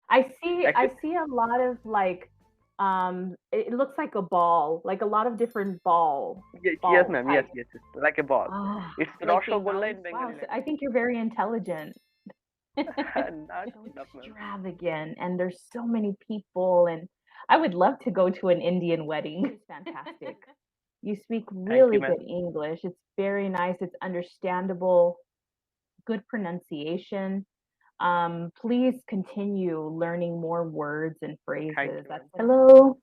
I Actually, see a lot of like it looks like a ball, like a lot of different yes, ball ma'am. Yes, type. yes, yes. Like a ball. Oh, It's like a Rasgulla mouse. in Wow. Bengali So I language. think you're very intelligent. Not So enough, ma'am. extravagant, and there's so many people, and I would love to go to an Indian wedding. It's fantastic. You speak Thank you, really ma'am. good English. It's very nice. It's understandable, good pronunciation. Please continue learning more words and Thank phrases. you, That's ma'am. hello.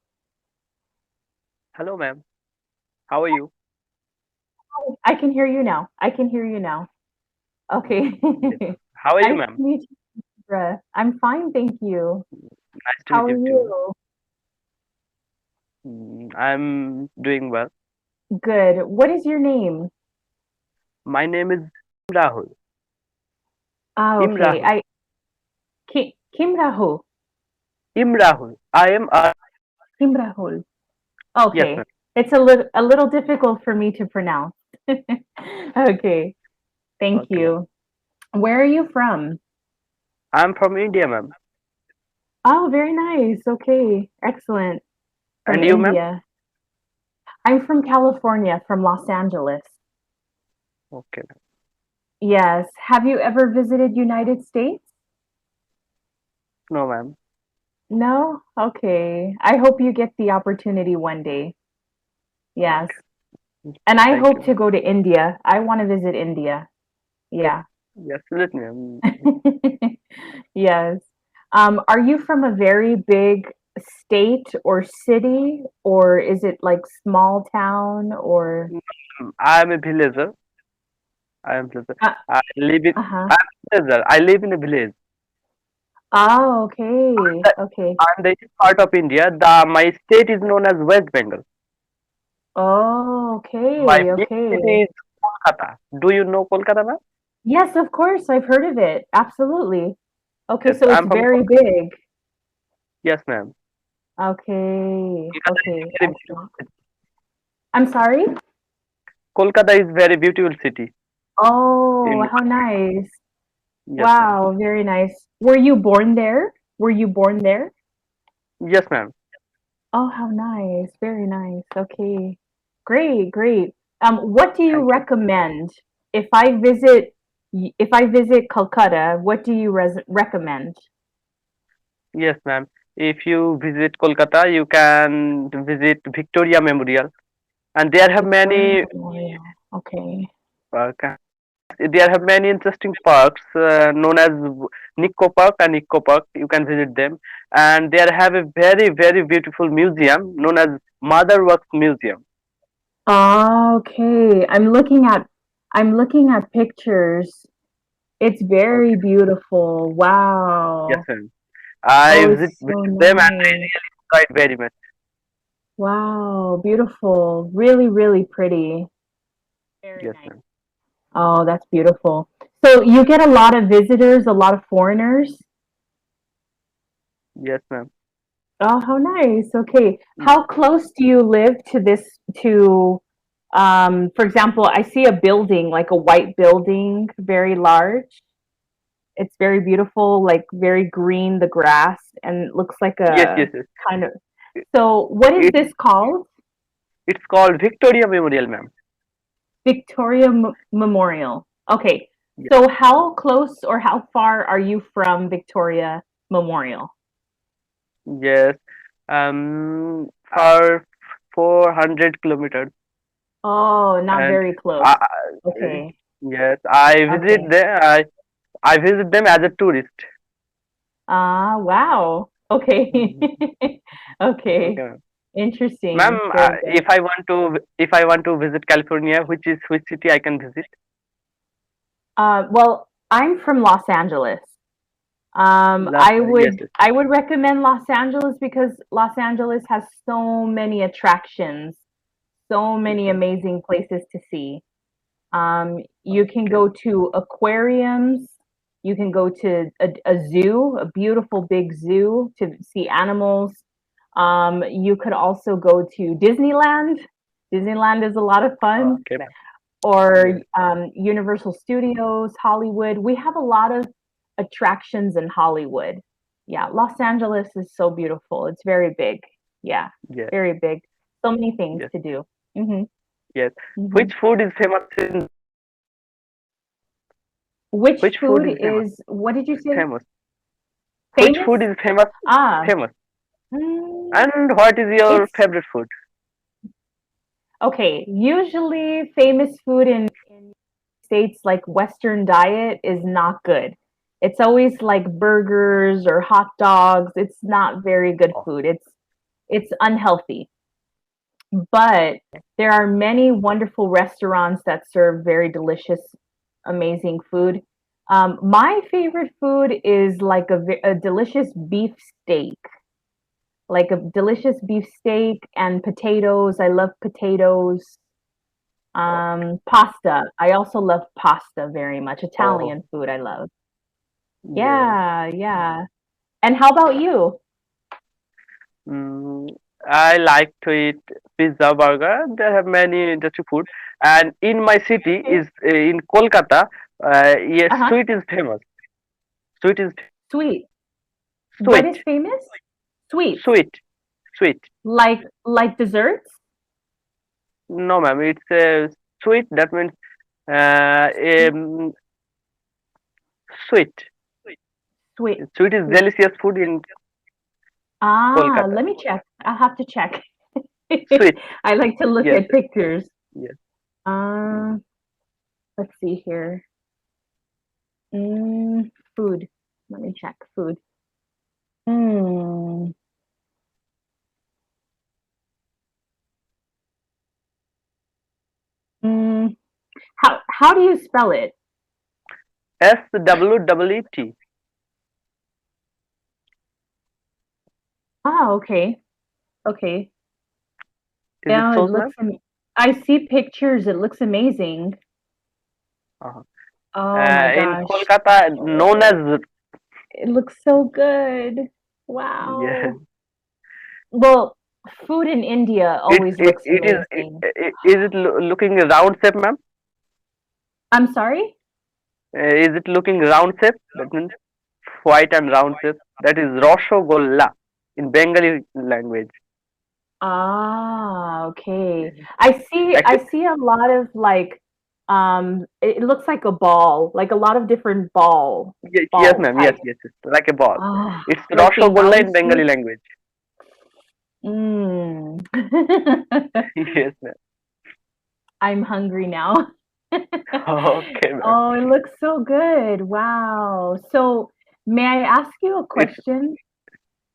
Hello, ma'am. How are you? I can hear you now. I can hear you now. Okay. Yes, ma'am. How are you, Nice ma'am? to meet you, Sarah. I'm fine, thank you. Nice to How meet are you too. you? I'm doing well. Good. What is your name? My name is Rahul. Ah, Im okay. Rahul. Kim Rahul. Im Rahul. I am a Kim Rahul. yes, ma'am. Okay. It's a little difficult for me to pronounce. Okay. Thank Okay, ma'am. you. Where are you from? I'm from India, ma'am. Oh, very nice. Okay. Excellent. From And you, ma'am? India. I'm from California, from Los Angeles. Okay, ma'am. Yes. Have you ever visited United States? No, ma'am. No? Okay. I hope you get the opportunity one day. Yes. Okay. And I Thank you, hope to ma'am. go to India. I want to visit India. Yeah. Yes, let me, ma'am. Yes. Are you from a very big state or city, or is it like small town or I'm a villager. I am villager. uh, I live in. uh-huh. I'm a villager. I live in a village. Oh, okay. The, Okay. I'm the east part of India. My state is known as West Bengal. Oh, My okay. big Okay. city is Kolkata. Do you know Kolkata, ma'am? Yes, of course. I've heard of it. Absolutely. Okay, Yes, so it's I'm from very Kolkata. big. Yes, ma'am. Okay. Kolkata is Okay. very beautiful Excellent. city. I'm sorry? Kolkata is very beautiful city. Oh, In how nice. yes, ma'am. Wow, very nice. Were you born there? Were you born there? Yes, ma'am. Oh, how nice. Very nice. Okay. Great, great. What do you Thank you. recommend if I visit Calcutta, what do you recommend? Yes, ma'am. If you visit Kolkata, you can visit Victoria Memorial, and there have Victoria many Memorial. Okay. uh, ca- there have many interesting parks known as Nikko Park and Eco Park. You can visit them, and there have a very very beautiful museum known as Mother Works Museum. Okay. I'm looking at pictures. It's very Okay. beautiful. Yes, Wow. ma'am. I Oh, visit, it's so visit them and I nice. really enjoyed very much. Wow, beautiful. Really, really pretty. Very Yes, nice. ma'am. Oh, that's beautiful. So you get a lot of visitors, a lot of foreigners? Yes, ma'am. Oh, how nice. Okay. Yes, How close do you live to for example, I see a building, like a white building, very large. It's very beautiful, like very green, the grass, and it looks like yes, a yes. Yes. kind of. So what is It, this called? it's called Victoria Memorial, ma'am. Victoria Memorial. Okay. Yes. So how close or how far are you from Victoria Memorial? Yes. For 400 kilometers, Oh, not and very close. I, Okay. yes, I visit Okay. there. I visit them as a tourist. Ah, wow. Okay. Mhm. Okay. Okay, ma'am. Ma'am, Interesting. Very good. if I want to visit California, which city I can visit? Well, I'm from Los Angeles. I Yes, would yes. I would recommend Los Angeles because Los Angeles has so many attractions, so many Okay, amazing places to see. You can okay, go to aquariums. You can go to a zoo, a beautiful big zoo to see animals. You could also go to Disneyland. Disneyland is a lot of fun. okay, ma'am. Or Yes. Universal Studios, Hollywood. We have a lot of attractions in Hollywood. Yeah, Los Angeles is so beautiful. It's very big. Yeah, Yes, very big. So many things yes, to do. Hmm. yes. Hmm. Which food is famous in Which which food food is famous? is, what did you say? Famous. Which Famous? food is famous? Ah, Famous. mm, And what is your it's favorite food? okay. Usually famous food in States like Western diet is not good. It's always like burgers or hot dogs. It's not very good Oh, food. It's unhealthy. But there are many wonderful restaurants that serve very delicious, amazing food. My favorite food is like a delicious beef steak, like a delicious beef steak and potatoes. I love potatoes. oh, Pasta. I also love pasta very much. oh, Italian food I love. yes. Yeah, yeah. And how about you? Mm, I like to eat pizza, burger. There have many interesting food. And in my city Okay. is in Kolkata. Yes, Uh-huh. sweet is famous. Sweet is Sweet. What sweet, is famous? Sweets. sweet, sweet. Like desserts? No, ma'am, it's sweet. That means sweet. Sweet. Sweet is Sweet. delicious food in Ah, Kolkata. let me check. I'll have to check. Sweet. I like to look Yes, at pictures. yes. Uh, let's see here. Food. Let me check. Food. Mm, mm, how do you spell it? SWEET. Ah, okay. Okay. Is it Yeah, it so, looks ma'am? I see pictures. It looks amazing. Uh-huh. Oh my In gosh. Kolkata, known Oh, as it looks so good. yeah. Wow. Well, food in India always looks amazing. Is it looking round shape, ma'am? I'm sorry? Is it looking round shape? That means white and round shape. That is Rasgulla in Bengali language. Ah, okay. Yeah. I Actually, see a lot of like it looks like a ball, like a lot of different yes, yes, ball ma'am. Yes, types. yes, yes. Like a ball. Ah, It's like they Rasgulla in mouse Bengali you. language. Mm. Yes, ma'am. I'm hungry now. Okay, ma'am. Oh, it looks so good. Wow. So, may I ask you a It's question?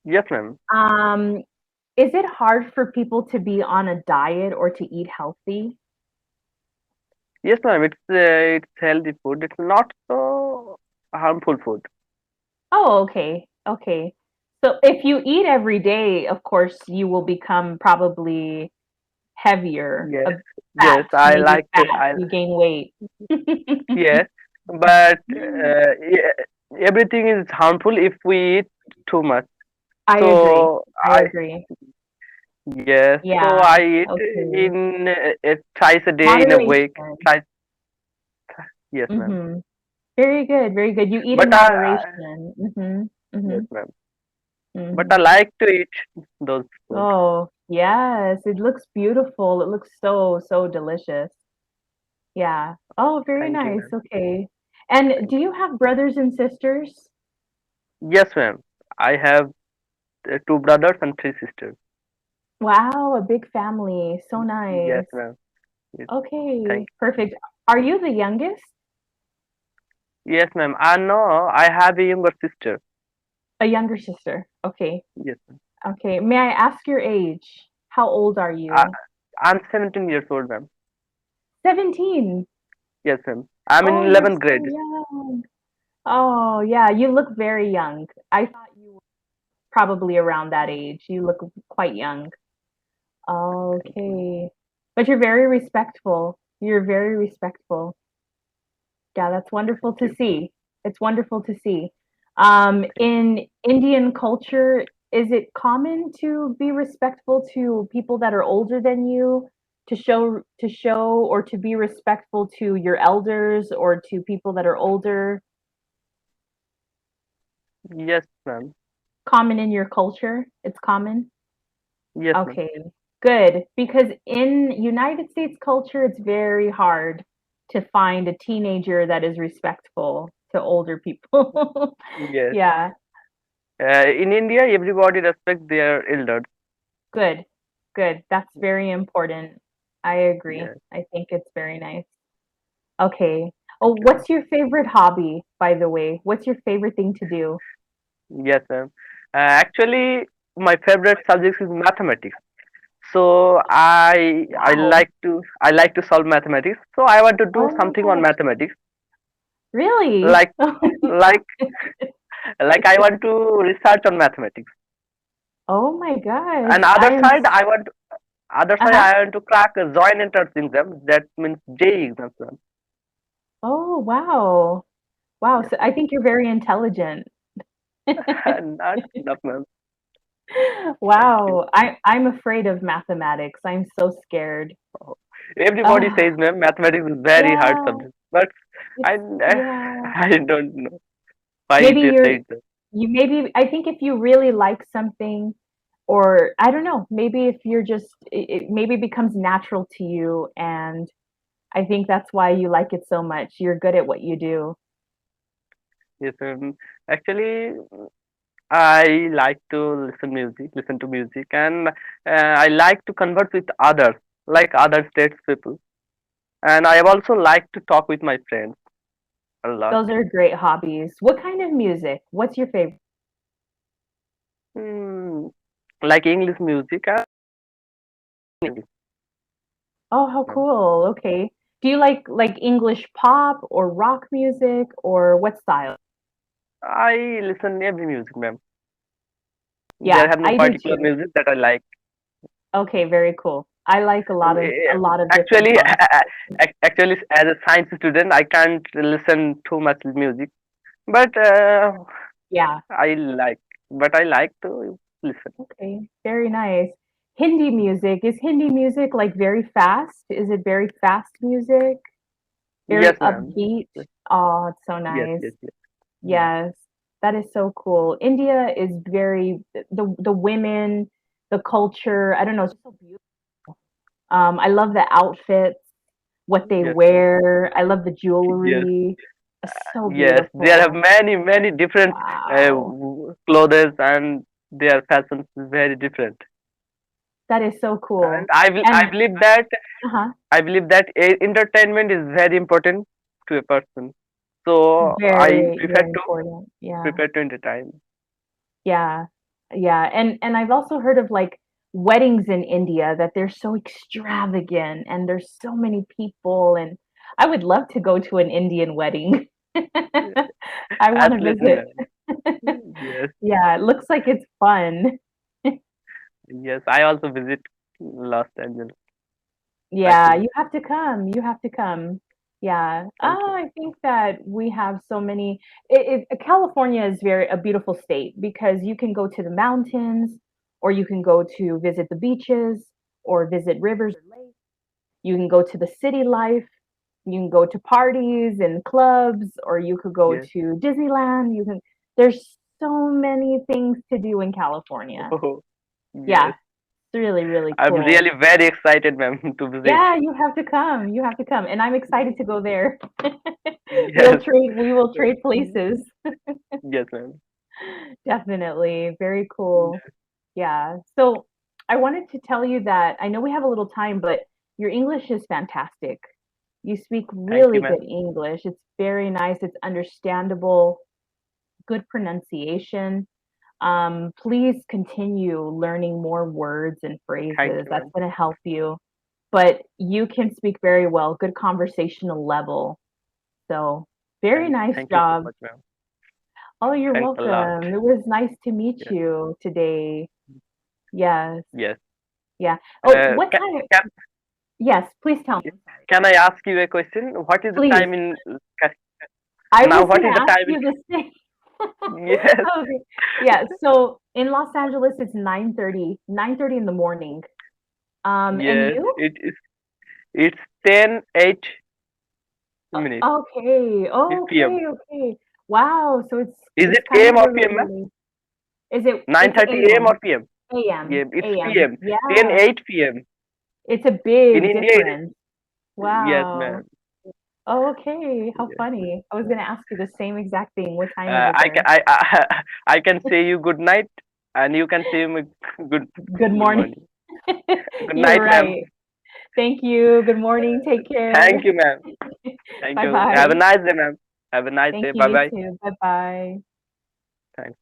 yes, ma'am. Um, is it hard for people to be on a diet or to eat healthy? Yes, ma'am. It's healthy food. It's not so harmful food. Oh, okay. Okay. So if you eat every day, of course, you will become probably heavier, Yes, fat, yes. I maybe like to. fat, I you gain weight. yes, but yeah, everything is harmful if we eat too much. I agree. So I I agree. yes. So Yeah. I eat Okay. in twice a day in a week. Moderation. Twice. Yes, ma'am. Mm-hmm. Very good. Very good. You eat in But moderation. Mm-hmm. yes, Mm-hmm. ma'am. But I Mm-hmm. like to eat those food. Oh, yes. It looks beautiful. It looks so, so delicious. Yeah. Oh, very Thank you, nice. ma'am. Okay. And Thank do you. you have brothers and sisters? Yes, ma'am. I have two brothers and three sisters. Wow, a big family. So Yes, nice. ma'am. Yes, thank Okay, you. perfect. Are you the youngest? Yes, ma'am. I know I have a younger sister. A younger sister. Okay. Yes, ma'am. Okay. May I ask your age? How old are I, you? I'm 17 years old, ma'am. 17. Yes, ma'am. I'm in Oh, you're 11th so grade. young. Oh, yeah, you look very young. I thought you were probably around that age. You look quite young. Thank you, ma'am. Okay. But you're very respectful. You're very respectful. Yeah, that's wonderful Thank to you. see. It's wonderful to see. Thank you. In Indian culture, is it common to be respectful to people that are older than you, to show or to be respectful to your elders or to people that are older? Yes, ma'am. Common in your culture? It's common? Yes, ma'am. Okay, good. Because in United States culture, it's very hard to find a teenager that is respectful to older people. Yes. Yeah, In India, everybody respects their elders. good, good. That's very important. I agree. Yes. I think it's very nice. Okay. Oh, Thank you, ma'am. what's your favorite hobby, by the way? What's your favorite thing to do? Yes, ma'am. Actually, my favorite subject is mathematics. So Wow. I like to solve mathematics. So I want to do Oh my something on gosh. mathematics. Really? Like like like I want to research on mathematics. Oh my gosh. And other side Uh-huh. I want to crack a joint entrance exam. That means JEE exam, ma'am. Oh, wow. Wow. Yes, So I ma'am. think you're very intelligent. Not enough, ma'am. Thank you. Wow. I'm afraid of mathematics. I'm so scared. Oh. Everybody Ah, says, ma'am, mathematics is very hard yeah, subject, but it's I yeah. I don't know why Maybe they you're say that. you maybe I think if you really like something or I don't know, maybe if you're just it maybe becomes natural to you and I think that's why you like it so much. You're good at what you do. Yes, actually, I like to listen to music, and I like to converse with others, like other states people, and I also like to talk with my friends a lot. Those are great hobbies. What kind of music? What's your favorite? Hmm, like English music and English. Oh, how Ma'am. cool. Okay. Do you like English pop or rock music or what style? I listen every music, ma'am. There Yeah, have no I do particular too. music that I like. Okay, very cool. I like a lot of different Actually, songs. actually, as a science student, I can't listen too much music, but Yeah. I like, but I like to listen. Okay. Very nice. Hindi music. Is Hindi music like very fast? Is it very fast music? Very Yes, ma'am. upbeat? Oh, it's so Yes, nice. yes, yes. Mm. Yes. That is so cool. India is very the women, the culture, I don't know, it's so beautiful. I love the outfits, what they Yes, ma'am. wear. I love the Yes, jewelry. It's so yes. There are beautiful. many different Wow. clothes, and their fashion is very different. That is so And cool. I And believe that uh-huh, entertainment is very important to a person. So I very, very important. Yeah. prefer to entertain. Yeah. Yeah. And I've also heard of like weddings in India that they're so extravagant and there's so many people and I would love to go to an Indian wedding. I want to Absolutely, visit. ma'am. Yes, Yeah, it looks like it's fun. yes. I also visit Los Angeles. Yeah, Actually, you have to come. You have to come. Yeah. thank you. I think that we have so many. California is very a beautiful state because you can go to the mountains, or you can go to visit the beaches, or visit rivers or lakes. You can go to the city life. You can go to parties and clubs, or you could go Yes. to Disneyland. You can. There's so many things to do in California. Oh, Yeah, yes. it's really, really I'm cool. really very excited, ma'am, to visit. Yeah, you have to come. You have to come. And I'm excited to go there. Yes. We will trade places. Yes, ma'am. Definitely. Very cool. Yeah. So I wanted to tell you that I know we have a little time, but your English is fantastic. You speak Thank you, really ma'am. good English. It's very nice. It's understandable, good pronunciation. Please continue learning more words and Thank phrases. you, That's ma'am. going to help you. But you can speak very well, good conversational level. So, very nice Thank you so job. much, ma'am. Oh, you're Thanks a lot. welcome. It was nice to meet Yes. you today. Yes. Yes. Yeah. Oh, Uh, what can, time? can, Yes, please tell me. I'm sorry. can I ask you a question? What is the Please. time in I now? was What going is to the ask time in? you the same. Yes. Okay. Yeah, so in Los Angeles it's 9:30 in the morning. And Yes. you? It's 10:08 Okay. Oh, p.m. okay, okay. Wow, so Is it's it kind AM of or a PM, ma'am? little late. Is it? It's 9:30 a.m. AM. or p.m.? AM. Yeah, it's AM. p.m. 10 Yeah. 8 p.m. It's a In big India, difference. yes, Wow. ma'am. Oh, okay. How Yes. funny. I was gonna ask you the same exact thing. What time is it I can there? I can say you good night, and you can say me good Good good morning. morning. Good You're night, ma'am. right. Thank you. Good morning. Take care. Thank you, ma'am. Thank Bye you. Have a bye. nice day, ma'am. Have a nice Thank day. you, Bye you bye. too. Bye bye. Thanks.